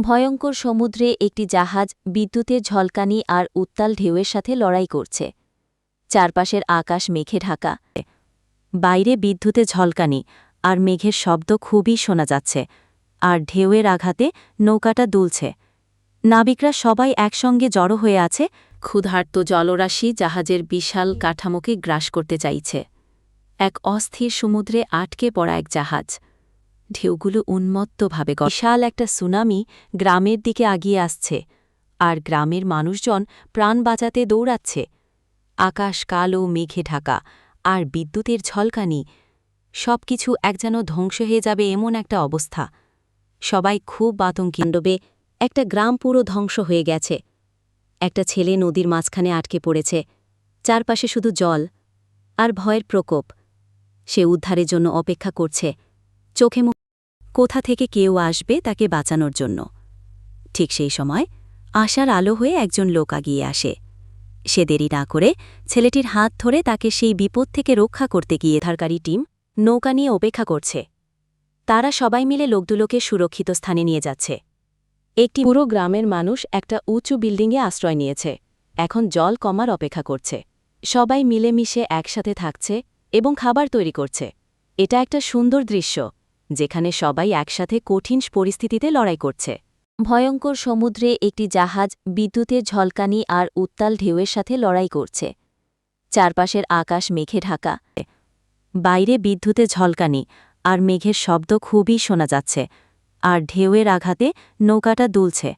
ভয়ঙ্কর সমুদ্রে একটি জাহাজ বিদ্যুতের ঝলকানি আর উত্তাল ঢেউয়ের সাথে লড়াই করছে। চারপাশের আকাশ মেঘে ঢাকা। বাইরে বিদ্যুতে ঝলকানি আর মেঘের শব্দ খুবই শোনা যাচ্ছে, আর ঢেউয়ের আঘাতে নৌকাটা দুলছে। নাবিকরা সবাই একসঙ্গে জড়ো হয়ে আছে। ক্ষুধার্ত জলরাশি জাহাজের বিশাল কাঠামোকে গ্রাস করতে চাইছে। এক অস্থির সমুদ্রে আটকে পড়া এক জাহাজ। ঢেউগুলো উন্মত্তভাবে বিশাল একটা সুনামি গ্রামের দিকে আগিয়ে আসছে, আর গ্রামের মানুষজন প্রাণ বাঁচাতে দৌড়াচ্ছে। আকাশ কালো মেঘে ঢাকা, আর বিদ্যুতের ঝলকানি। সবকিছু এক যেন ধ্বংস হয়ে যাবে এমন একটা অবস্থা। সবাই খুব আতঙ্কে। একটা গ্রাম পুরো ধ্বংস হয়ে গেছে। একটা ছেলে নদীর মাঝখানে আটকে পড়েছে। চারপাশে শুধু জল আর ভয়ের প্রকোপ। সে উদ্ধারের জন্য অপেক্ষা করছে। চোখে মুখ কোথা থেকে কেউ আসবে তাকে বাঁচানোর জন্য। ঠিক সেই সময় আশার আলো হয়ে একজন লোক আগিয়ে আসে। সে দেরি না করে ছেলেটির হাত ধরে তাকে সেই বিপদ থেকে রক্ষা করতে গিয়ে উদ্ধারকারী টিম নৌকা নিয়ে অপেক্ষা করছে। তারা সবাই মিলে লোকগুলোকে সুরক্ষিত স্থানে নিয়ে যাচ্ছে। একটি পুরো গ্রামের মানুষ একটা উঁচু বিল্ডিংয়ে আশ্রয় নিয়েছে। এখন জল কমার অপেক্ষা করছে। সবাই মিলেমিশে একসাথে থাকছে এবং খাবার তৈরি করছে। এটা একটা সুন্দর দৃশ্য, যেখানে সবাই একসাথে কঠিন পরিস্থিতিতে লড়াই করছে। ভয়ঙ্কর সমুদ্রে একটি জাহাজ বিদ্যুতের ঝলকানি আর উত্তাল ঢেউয়ের সাথে লড়াই করছে। চারপাশের আকাশ মেঘে ঢাকা। বাইরে বিদ্যুতে ঝলকানি আর মেঘের শব্দ খুবই শোনা যাচ্ছে, আর ঢেউয়ের আঘাতে নৌকাটা দুলছে।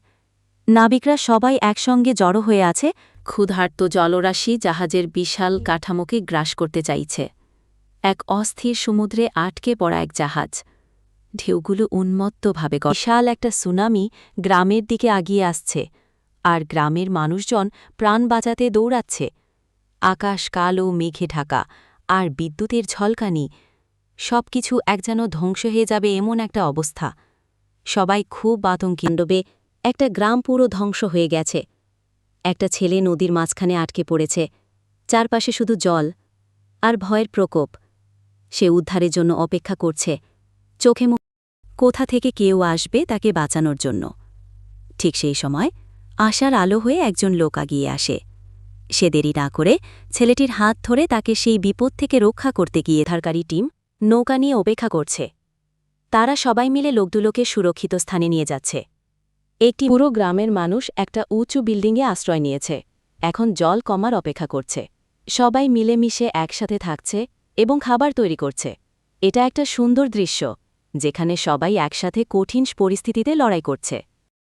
নাবিকরা সবাই একসঙ্গে জড়ো হয়ে আছে। ক্ষুধার্ত জলরাশি জাহাজের বিশাল কাঠামোকে গ্রাস করতে চাইছে। এক অস্থির সমুদ্রে আটকে পড়া এক জাহাজ। ঢেউগুলো উন্মত্তভাবে বিশাল একটা সুনামি গ্রামের দিকে আগিয়ে আসছে, আর গ্রামের মানুষজন প্রাণ বাঁচাতে দৌড়াচ্ছে। আকাশ কালো মেঘে ঢাকা, আর বিদ্যুতের ঝলকানি। সবকিছু এক যেন ধ্বংস হয়ে যাবে এমন একটা অবস্থা। সবাই খুব আতঙ্কে। একটা গ্রাম পুরো ধ্বংস হয়ে গেছে। একটা ছেলে নদীর মাঝখানে আটকে পড়েছে। চারপাশে শুধু জল আর ভয়ের প্রকোপ। সে উদ্ধারের জন্য অপেক্ষা করছে। চোখে মুখ কোথা থেকে কেউ আসবে তাকে বাঁচানোর জন্য। ঠিক সেই সময় আশার আলো হয়ে একজন লোক আগিয়ে আসে। সে দেরি না করে ছেলেটির হাত ধরে তাকে সেই বিপদ থেকে রক্ষা করতে গিয়ে উদ্ধারকারী টিম নৌকা নিয়ে অপেক্ষা করছে। তারা সবাই মিলে লোকগুলোকে সুরক্ষিত স্থানে নিয়ে যাচ্ছে। একটি পুরো গ্রামের মানুষ একটা উঁচু বিল্ডিংয়ে আশ্রয় নিয়েছে। এখন জল কমার অপেক্ষা করছে। সবাই মিলেমিশে একসাথে থাকছে এবং খাবার তৈরি করছে। এটা একটা সুন্দর দৃশ্য, যেখানে সবাই একসাথে কঠিন পরিস্থিতিতে লড়াই করছে।